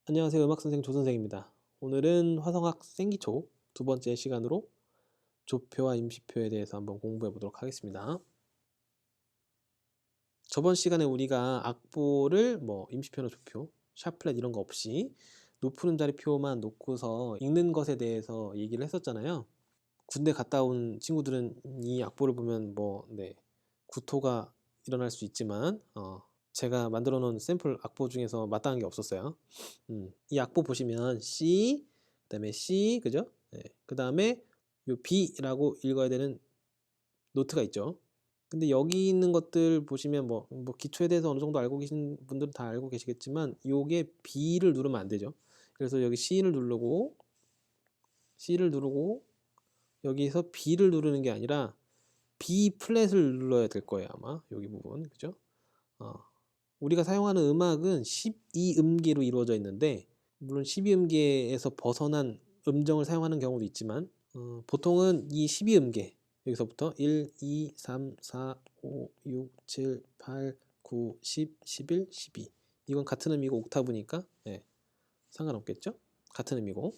안녕하세요. 음악선생 조선생입니다. 오늘은 화성학 생기초 두 번째 시간으로 조표와 임시표에 대해서 한번 공부해 보도록 하겠습니다. 저번 시간에 우리가 악보를 임시표나 조표, 샤플렛 이런 거 없이 높은 음자리표만 놓고서 읽는 것에 대해서 얘기를 했었잖아요. 군대 갔다 온 친구들은 이 악보를 보면 구토가 일어날 수 있지만 제가 만들어 놓은 샘플 악보 중에서 마땅한 게 없었어요. 이 악보 보시면 C, 그 다음에 C, 그죠? 네. 그 다음에 요 B라고 읽어야 되는 노트가 있죠. 근데 여기 있는 것들 보시면 기초에 대해서 어느 정도 알고 계신 분들은 다 알고 계시겠지만 요게 B를 누르면 안 되죠. 그래서 여기 C를 누르고 여기서 B를 누르는 게 아니라 B 플랫을 눌러야 될 거예요, 아마. 여기 부분. 그죠? 우리가 사용하는 음악은 12음계로 이루어져 있는데, 물론 12음계에서 벗어난 음정을 사용하는 경우도 있지만, 보통은 이 12음계, 여기서부터 1, 2, 3, 4, 5, 6, 7, 8, 9, 10, 11, 12. 이건 같은 음이고 옥타브니까 상관없겠죠? 같은 음이고.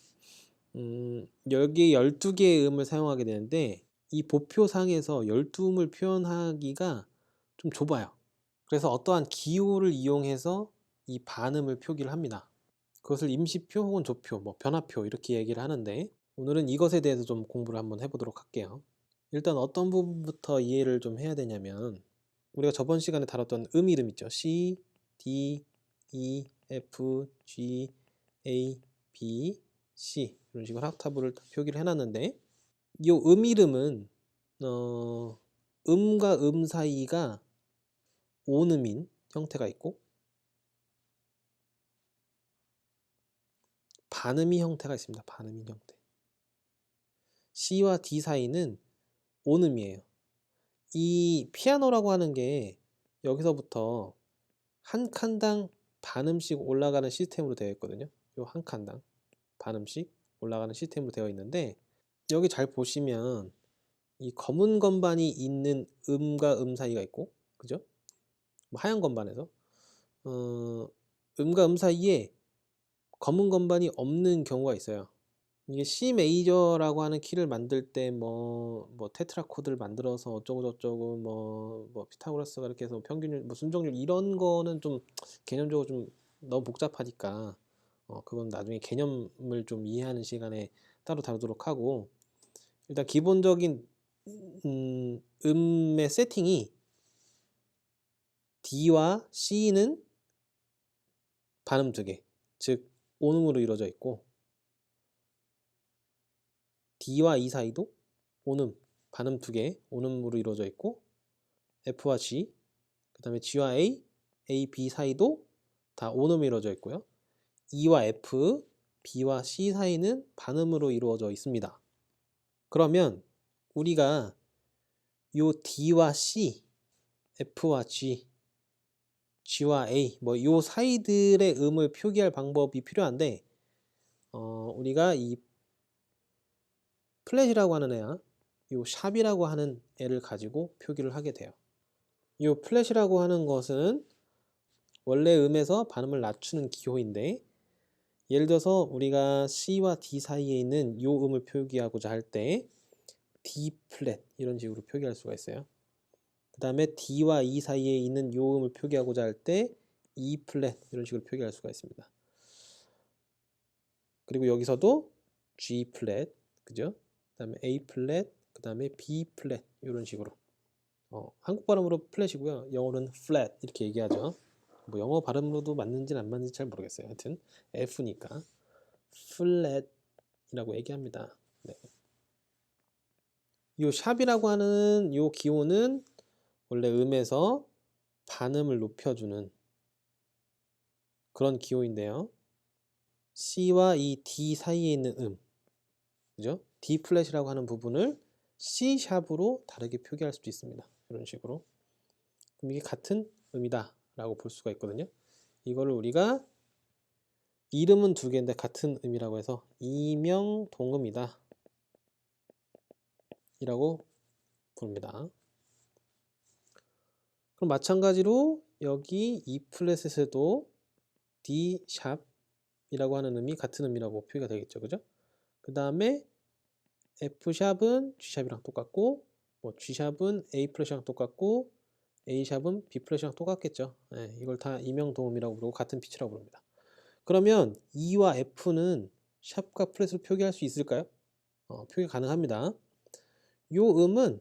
여기 12개의 음을 사용하게 되는데, 이 보표상에서 12음을 표현하기가 좀 좁아요. 그래서 어떠한 기호를 이용해서 이 반음을 표기를 합니다. 그것을 임시표 혹은 조표, 변화표 이렇게 얘기를 하는데, 오늘은 이것에 대해서 좀 공부를 한번 해보도록 할게요. 일단 어떤 부분부터 이해를 좀 해야 되냐면, 우리가 저번 시간에 다뤘던 이름 있죠. C, D, E, F, G, A, B, C 이런 식으로 합타브를 표기를 해놨는데, 이 이름은 음과 음 사이가 온음인 형태가 있고 반음이 형태가 있습니다. 반음인 형태. C와 D 사이는 온음이에요. 이 피아노라고 하는 게 여기서부터 한 칸당 반음씩 올라가는 시스템으로 되어 있거든요. 요 한 칸당 반음씩 올라가는 시스템으로 되어 있는데, 여기 잘 보시면 이 검은 건반이 있는 음과 음 사이가 있고, 그죠? 하얀 건반에서 음과 음 사이에 검은 건반이 없는 경우가 있어요. 이게 C 메이저라고 하는 키를 만들 때 테트라 코드를 만들어서 어쩌고 저쩌고 피타고라스가 이렇게 해서 평균율 순정률 이런 거는 좀 개념적으로 좀 너무 복잡하니까 그건 나중에 개념을 좀 이해하는 시간에 따로 다루도록 하고, 일단 기본적인 음의 세팅이 D와 C는 반음 두 개, 즉 온음으로 이루어져 있고, D와 E 사이도 온음, 반음 두 개, 온음으로 이루어져 있고, F와 G, 그 다음에 G와 A, A, B 사이도 다 온음으로 이루어져 있고요. E와 F, B와 C 사이는 반음으로 이루어져 있습니다. 그러면 우리가 요 D와 C, F와 G, G와 A, 요 사이들의 음을 표기할 방법이 필요한데, 우리가 이 플랫이라고 하는 애야, 요 샵이라고 하는 애를 가지고 표기를 하게 돼요. 이 플랫이라고 하는 것은 원래 음에서 반음을 낮추는 기호인데, 예를 들어서 우리가 C와 D 사이에 있는 이 음을 표기하고자 할 때 D 플랫 이런 식으로 표기할 수가 있어요. 그 다음에 D와 E 사이에 있는 이 음을 표기하고자 할 때 E 플랫 이런 식으로 표기할 수가 있습니다. 그리고 여기서도 G 플랫, 그죠? 그 다음에 A 플랫, 그 다음에 B 플랫 이런 식으로. 한국 발음으로 플랫이고요. 영어로는 flat 이렇게 얘기하죠. 영어 발음으로도 맞는지는 안 맞는지 잘 모르겠어요. 하여튼 F니까 flat이라고 얘기합니다. 네. 요 샵이라고 하는 요 기호는 원래 음에서 반음을 높여주는 그런 기호인데요. C와 이 D 사이에 있는 그죠? D 플랫이라고 하는 부분을 C 샵으로 다르게 표기할 수도 있습니다. 이런 식으로. 그럼 이게 같은 음이다 라고 볼 수가 있거든요. 이거를 우리가 이름은 두 개인데 같은 음이라고 해서 이명동음이다 이라고 부릅니다. 그럼 마찬가지로 여기 E 플랫에서도 D 샵 이라고 하는 음이 같은 음이라고 표기가 되겠죠. 그죠? 그 다음에 F샵은 G샵이랑 똑같고, 뭐 G샵은 A 플랫이랑 똑같고, A샵은 B 플랫이랑 똑같겠죠. 네, 이걸 다 이명도음이라고 부르고 같은 피치라고 부릅니다. 그러면 E와 F는 샵과 플랫으로 표기할 수 있을까요? 표기 가능합니다. 요 음은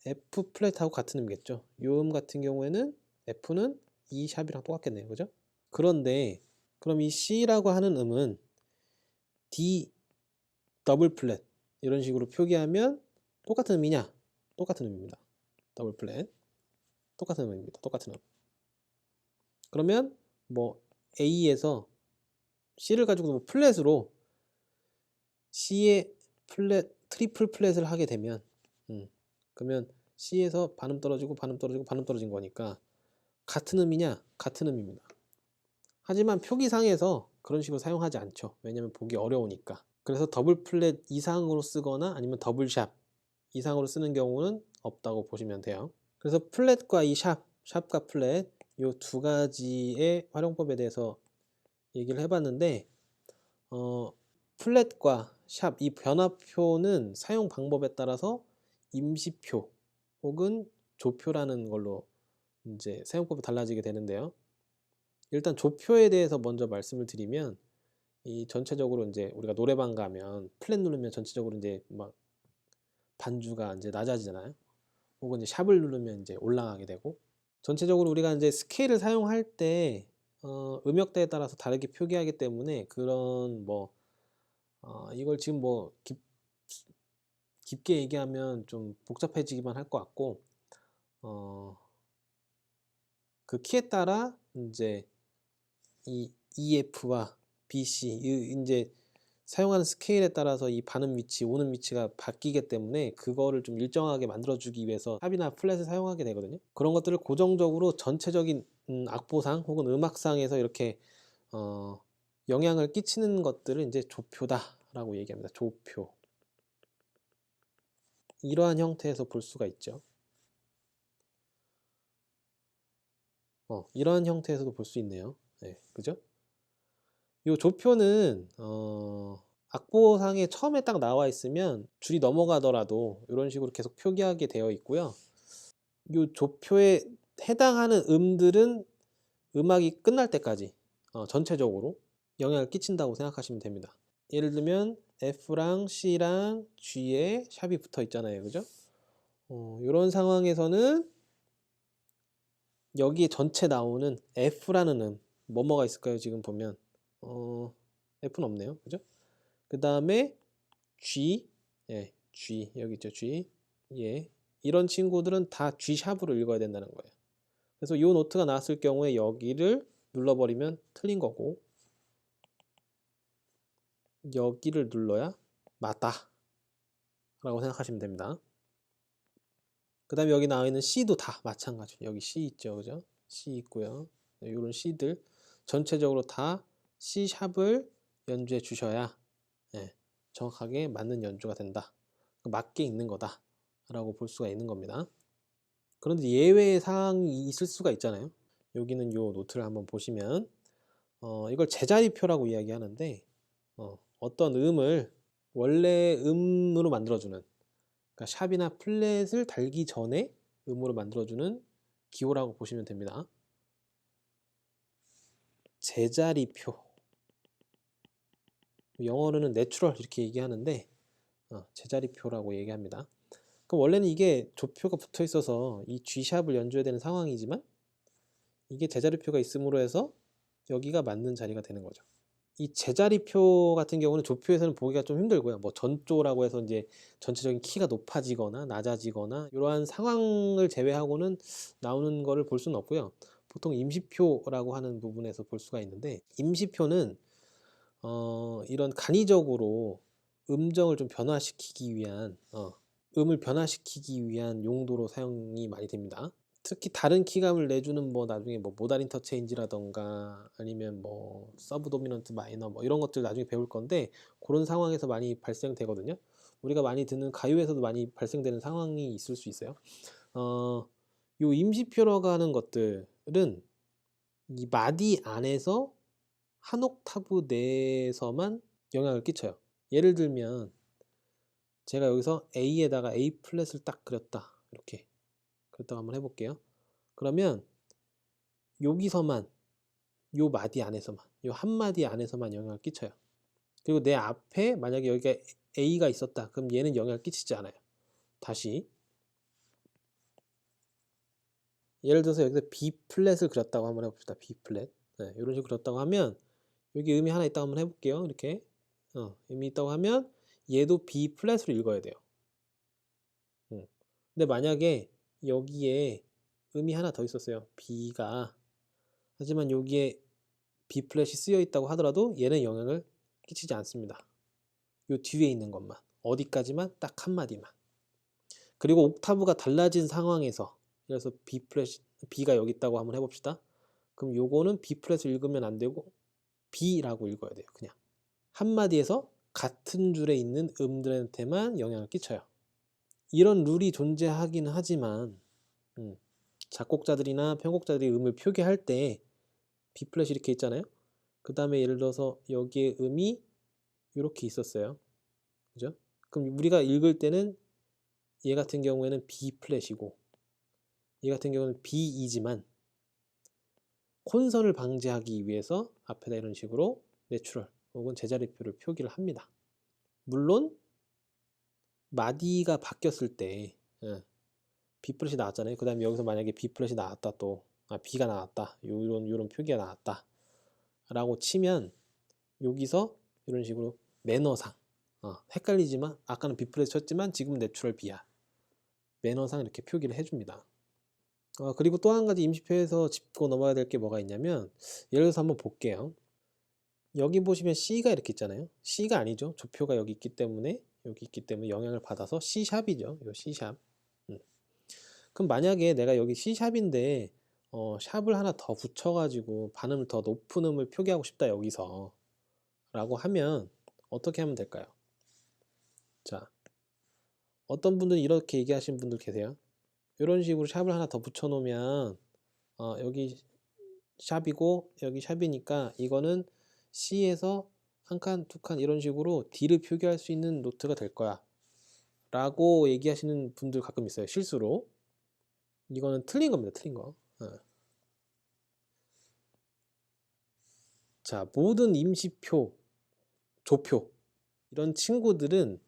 F 플랫하고 같은 음이겠죠. 요 음 같은 경우에는 F는 E 샵이랑 똑같겠네요. 그죠? 그런데 그럼 이 C라고 하는 음은 D 더블 플랫 이런 식으로 표기하면 똑같은 음이냐? 똑같은 음입니다. 더블 플랫 똑같은 음입니다. 똑같은 음. 그러면 뭐 A에서 C를 가지고 뭐 플랫으로 C의 플랫 트리플 플랫을 하게 되면 그러면 C에서 반음 떨어지고 반음 떨어지고 반음 떨어진 거니까 같은 음이냐? 같은 음입니다. 하지만 표기상에서 그런 식으로 사용하지 않죠. 왜냐면 보기 어려우니까. 그래서 더블 플랫 이상으로 쓰거나 아니면 더블 샵 이상으로 쓰는 경우는 없다고 보시면 돼요. 그래서 플랫과 이 샵과 플랫 이 두 가지의 활용법에 대해서 얘기를 해봤는데 플랫과 샵 이 변화표는 사용 방법에 따라서 임시표 혹은 조표라는 걸로 이제 사용법이 달라지게 되는데요. 일단 조표에 대해서 먼저 말씀을 드리면 이 전체적으로 이제 우리가 노래방 가면 플랫 누르면 전체적으로 이제 막 반주가 이제 낮아지잖아요. 혹은 이제 샵을 누르면 이제 올라가게 되고 전체적으로 우리가 이제 스케일을 사용할 때 음역대에 따라서 다르게 표기하기 때문에 그런 뭐 이걸 지금 뭐 깊게 얘기하면 좀 복잡해지기만 할 것 같고 그 키에 따라 이제 이 EF와 BC 이제 사용하는 스케일에 따라서 이 반음 위치, 오는 위치가 바뀌기 때문에 그거를 좀 일정하게 만들어주기 위해서 샵이나 플랫을 사용하게 되거든요. 그런 것들을 고정적으로 전체적인 악보상 혹은 음악상에서 이렇게 영향을 끼치는 것들을 이제 조표다라고 얘기합니다. 조표. 이러한 형태에서 볼 수가 있죠. 이러한 형태에서도 볼 수 있네요. 네, 그죠? 이 조표는 악보상에 처음에 딱 나와 있으면 줄이 넘어가더라도 이런 식으로 계속 표기하게 되어 있고요. 이 조표에 해당하는 음들은 음악이 끝날 때까지 전체적으로 영향을 끼친다고 생각하시면 됩니다. 예를 들면 F랑 C랑 G에 샵이 붙어 있잖아요. 그죠? 이런 상황에서는 여기에 전체 나오는 F라는 뭐뭐가 있을까요? 지금 보면 F는 없네요. 그죠? 그 다음에 G, 예, G 여기 있죠. G, 예, 이런 친구들은 다 G 샵으로 읽어야 된다는 거예요. 그래서 이 노트가 나왔을 경우에 여기를 눌러버리면 틀린 거고 여기를 눌러야 맞다 라고 생각하시면 됩니다. 그 다음에 여기 나와 있는 C도 다 마찬가지. 여기 C 있죠. 그죠? C 있고요. 이런 C들 전체적으로 다 C 샵을 연주해 주셔야 정확하게 맞는 연주가 된다. 맞게 있는 거다 라고 볼 수가 있는 겁니다. 그런데 예외의 사항이 있을 수가 있잖아요. 여기는 요 노트를 한번 보시면 이걸 제자리표라고 이야기하는데 어떤 음을 원래 음으로 만들어주는, 그러니까 샵이나 플랫을 달기 전에 음으로 만들어주는 기호라고 보시면 됩니다. 제자리표, 영어로는 내추럴 이렇게 얘기하는데 제자리표라고 얘기합니다. 그럼 원래는 이게 조표가 붙어 있어서 이 G샵을 연주해야 되는 상황이지만 이게 제자리표가 있음으로 해서 여기가 맞는 자리가 되는 거죠. 이 제자리표 같은 경우는 조표에서는 보기가 좀 힘들고요. 뭐 전조라고 해서 이제 전체적인 키가 높아지거나 낮아지거나 이러한 상황을 제외하고는 나오는 거를 볼 수는 없고요. 보통 임시표라고 하는 부분에서 볼 수가 있는데 임시표는 이런 간이적으로 음정을 좀 변화시키기 위한 음을 변화시키기 위한 용도로 사용이 많이 됩니다. 특히 다른 키감을 내주는 뭐 나중에 뭐 모달 인터체인지라던가 아니면 뭐 서브 도미넌트 마이너 뭐 이런 것들 나중에 배울 건데 그런 상황에서 많이 발생되거든요. 우리가 많이 듣는 가요에서도 많이 발생되는 상황이 있을 수 있어요. 요 임시표라고 하는 것들은 이 마디 안에서 한 옥타브 내에서만 영향을 끼쳐요. 예를 들면 제가 여기서 A에다가 A 플랫을 딱 그렸다. 이렇게 그렸다고 한번 해볼게요. 그러면 여기서만, 요 마디 안에서만, 요 한 마디 안에서만 영향을 끼쳐요. 그리고 내 앞에 만약에 여기가 A가 있었다. 그럼 얘는 영향을 끼치지 않아요. 다시 예를 들어서 여기서 B 플랫을 그렸다고 한번 해봅시다. B 플랫. 네, 이런 식으로 그렸다고 하면 여기 의미 하나 있다고 한번 해볼게요. 이렇게 의미 있다고 하면 얘도 B 플랫으로 읽어야 돼요. 근데 만약에 여기에 의미 하나 더 있었어요. B가. 하지만 여기에 B 플랫이 쓰여 있다고 하더라도 얘는 영향을 끼치지 않습니다. 요 뒤에 있는 것만. 어디까지만? 딱 한마디만. 그리고 옥타브가 달라진 상황에서, 그래서 B 플랫, B가 여기 있다고 한번 해봅시다. 그럼 요거는 B 플랫을 읽으면 안 되고 B라고 읽어야 돼요. 그냥 한마디에서 같은 줄에 있는 음들한테만 영향을 끼쳐요. 이런 룰이 존재하긴 하지만 작곡자들이나 편곡자들이 음을 표기할 때 B 플랫이 이렇게 있잖아요. 그 다음에 예를 들어서 여기에 음이 이렇게 있었어요. 그죠? 그럼 우리가 읽을 때는 얘 같은 경우에는 B 플랫이고 얘 같은 경우는 B이지만 혼선을 방지하기 위해서 앞에다 이런 식으로 내추럴 혹은 제자리표를 표기를 합니다. 물론 마디가 바뀌었을 때 B 플랫이 나왔잖아요. 그 다음에 여기서 만약에 B 플랫이 나왔다, 또 B가 나왔다, 요런 표기가 나왔다 라고 치면 여기서 이런 식으로 매너상 헷갈리지만 아까는 B 플랫 쳤지만 지금은 내추럴 B야, 매너상 이렇게 표기를 해줍니다. 그리고 또 한 가지 임시표에서 짚고 넘어가야 될 게 뭐가 있냐면, 예를 들어서 한번 볼게요. 여기 보시면 C가 이렇게 있잖아요. C가 아니죠. 조표가 여기 있기 때문에 영향을 받아서 C샵이죠. 요 C샵. 그럼 만약에 내가 여기 C샵인데 샵을 하나 더 붙여가지고 반음을 더 높은 음을 표기하고 싶다 여기서 라고 하면 어떻게 하면 될까요? 자, 어떤 분들은 이렇게 얘기하시는 분들 계세요. 이런 식으로 샵을 하나 더 붙여 놓으면 여기 샵이고 여기 샵이니까 이거는 C에서 한 칸, 두 칸 이런 식으로 D를 표기할 수 있는 노트가 될 거야 라고 얘기하시는 분들 가끔 있어요. 실수로. 이거는 틀린 겁니다. 틀린 거. 자, 모든 임시표, 조표 이런 친구들은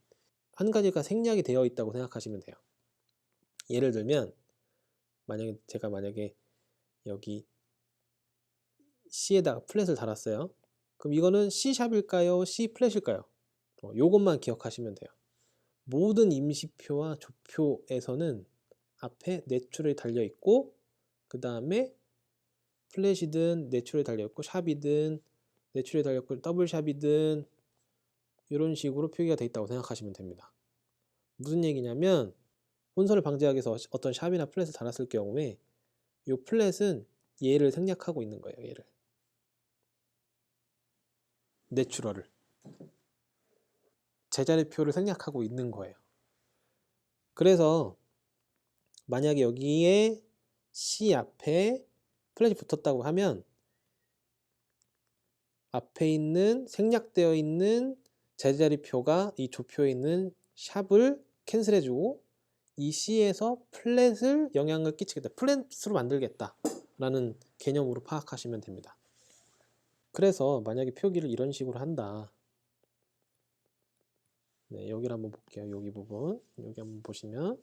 한 가지가 생략이 되어 있다고 생각하시면 돼요. 예를 들면 제가 만약에 여기 C에다가 플랫을 달았어요. 그럼 이거는 C샵일까요? C 플랫일까요? 요것만 기억하시면 돼요. 모든 임시표와 조표에서는 앞에 내추럴이 달려있고 그 다음에 플랫이든 내추럴이 달려있고 샵이든 내추럴이 달려있고 더블샵이든 이런 식으로 표기가 되어 있다고 생각하시면 됩니다. 무슨 얘기냐면 혼선을 방지하기 위해서 어떤 샵이나 플랫을 달았을 경우에 이 플랫은 얘를 생략하고 있는 거예요. 얘를. 내추럴을. 제자리표를 생략하고 있는 거예요. 그래서 만약에 여기에 C 앞에 플랫이 붙었다고 하면 앞에 있는 생략되어 있는 제자리표가 이 조표에 있는 샵을 캔슬해주고 이 C에서 플랫을 영향을 끼치겠다, 플랫으로 만들겠다 라는 개념으로 파악하시면 됩니다. 그래서 만약에 표기를 이런 식으로 한다. 네, 여기를 한번 볼게요. 여기 부분 여기 한번 보시면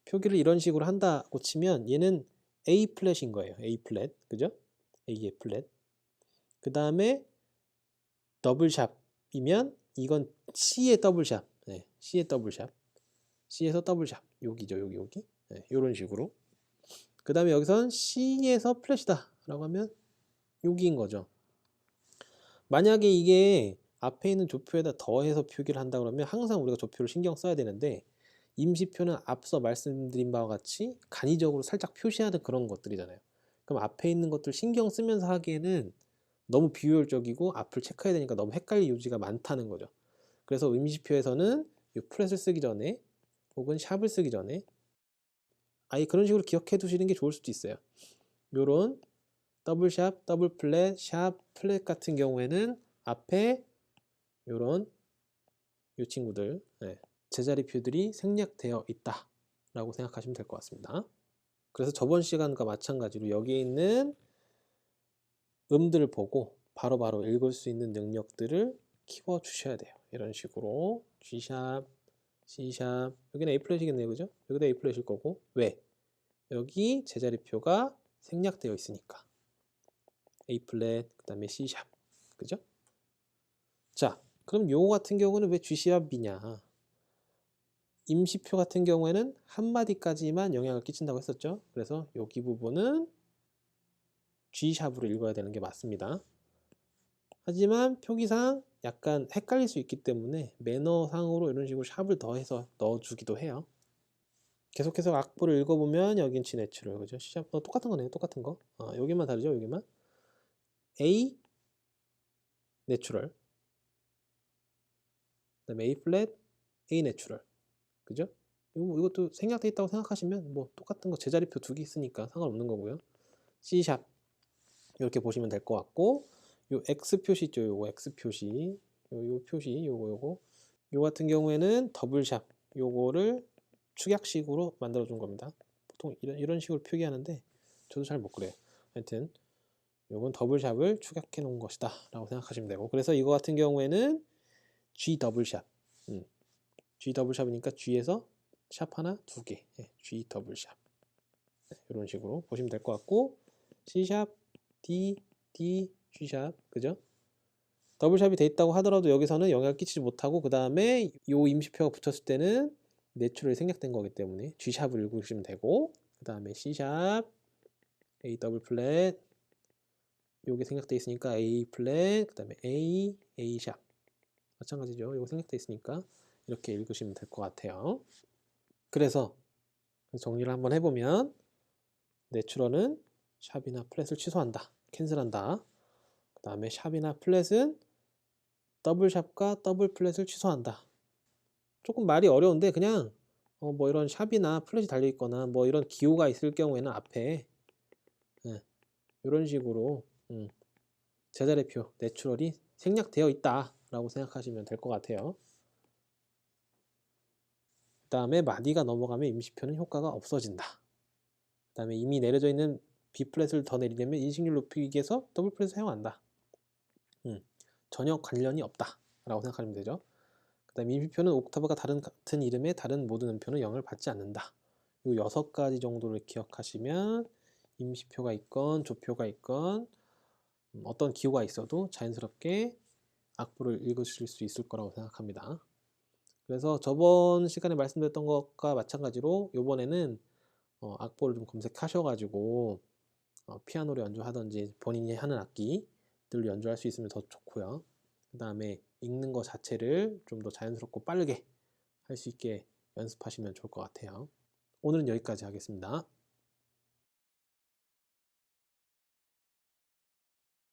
표기를 이런 식으로 한다고 치면 얘는 A 플랫인 거예요. A 플랫, 그죠? A의 플랫. 그 다음에 더블샵이면 이건 C의 더블샵. 네, C의 더블샵. C에서 더블샵. 여기죠, 여기. 네, 이런 식으로. 그 다음에 여기선 C에서 플랫이다 라고 하면 여기인 거죠. 만약에 이게 앞에 있는 조표에다 더해서 표기를 한다 그러면 항상 우리가 조표를 신경 써야 되는데 임시표는 앞서 말씀드린 바와 같이 간이적으로 살짝 표시하는 그런 것들이잖아요. 그럼 앞에 있는 것들 신경 쓰면서 하기에는 너무 비효율적이고 앞을 체크해야 되니까 너무 헷갈릴 요지가 많다는 거죠. 그래서 임시표에서는 이 플랫을 쓰기 전에 혹은 샵을 쓰기 전에 아예 그런 식으로 기억해 두시는 게 좋을 수도 있어요. 요런 더블샵, 더블 플랫, 샵, 플랫 같은 경우에는 앞에 요런 이 친구들 제자리표들이 생략되어 있다 라고 생각하시면 될 것 같습니다. 그래서 저번 시간과 마찬가지로 여기에 있는 음들을 보고 바로바로 읽을 수 있는 능력들을 키워 주셔야 돼요. 이런 식으로 G샵, C샵, 여기는 A 플랫이겠네요. 그죠? 여기도 A 플랫일 거고. 왜? 여기 제자리표가 생략되어 있으니까. A 플랫, 그 다음에 C샵. 그죠? 자, 그럼 요거 같은 경우는 왜 G샵이냐? 임시표 같은 경우에는 한마디까지만 영향을 끼친다고 했었죠. 그래서 여기 부분은 G샵으로 읽어야 되는 게 맞습니다. 하지만 표기상 약간 헷갈릴 수 있기 때문에 매너상으로 이런 식으로 샵을 더해서 넣어주기도 해요. 계속해서 악보를 읽어보면 여긴 G 내추럴, 그죠? C샵 똑같은 거네요. 똑같은 거. 여기만 다르죠. 여기만 A 내추럴, 그다음에 A 플랫, A 내추럴, 그죠? 이것도 생략돼 있다고 생각하시면 뭐 똑같은 거 제자리표 두 개 있으니까 상관없는 거고요. C샵 이렇게 보시면 될 것 같고, 요 X 표시 있죠. 요거 X 표시, 요 표시, 요거 같은 경우에는 더블샵, 요거를 축약식으로 만들어 준 겁니다. 보통 이런 식으로 표기하는데 저도 잘 못 그래요. 하여튼 요건 더블샵을 축약해 놓은 것이다 라고 생각하시면 되고, 그래서 이거 같은 경우에는 G 더블샵, G 더블샵이니까 G에서 샵 하나 두 개, G 더블샵, 이런 식으로 보시면 될 것 같고, C샵, D, D, G샵, 그죠? 더블샵이 돼 있다고 하더라도 여기서는 영향을 끼치지 못하고, 그 다음에 요 임시표가 붙였을 때는 내추럴이 생략된 거기 때문에 G샵을 읽으시면 되고, 그 다음에 C샵, A 더블 플랫, 요게 생략돼 있으니까 A 플랫, 그 다음에 A, A샵 마찬가지죠. 요거 생략돼 있으니까 이렇게 읽으시면 될 것 같아요. 그래서 정리를 한번 해보면, 내추럴은 샵이나 플랫을 취소한다, 캔슬한다. 그 다음에 샵이나 플랫은 더블샵과 더블 플랫을 취소한다. 조금 말이 어려운데 그냥 뭐 이런 샵이나 플랫이 달려 있거나 뭐 이런 기호가 있을 경우에는 앞에 이런 식으로 제자리표 내추럴이 생략되어 있다 라고 생각하시면 될 것 같아요. 그 다음에 마디가 넘어가면 임시표는 효과가 없어진다. 그 다음에 이미 내려져 있는 B 플랫을 더 내리려면 인식률 높이기에서 더블 플랫을 사용한다. 전혀 관련이 없다 라고 생각하시면 되죠. 그 다음에 임시표는 옥타브가 같은 이름의 다른 모든 음표는 영향을 받지 않는다. 이 6가지 정도를 기억하시면 임시표가 있건 조표가 있건 어떤 기호가 있어도 자연스럽게 악보를 읽으실 수 있을 거라고 생각합니다. 그래서 저번 시간에 말씀드렸던 것과 마찬가지로 이번에는 악보를 좀 검색하셔가지고 피아노를 연주하든지 본인이 하는 악기들을 연주할 수 있으면 더 좋고요. 그 다음에 읽는 것 자체를 좀 더 자연스럽고 빠르게 할 수 있게 연습하시면 좋을 것 같아요. 오늘은 여기까지 하겠습니다.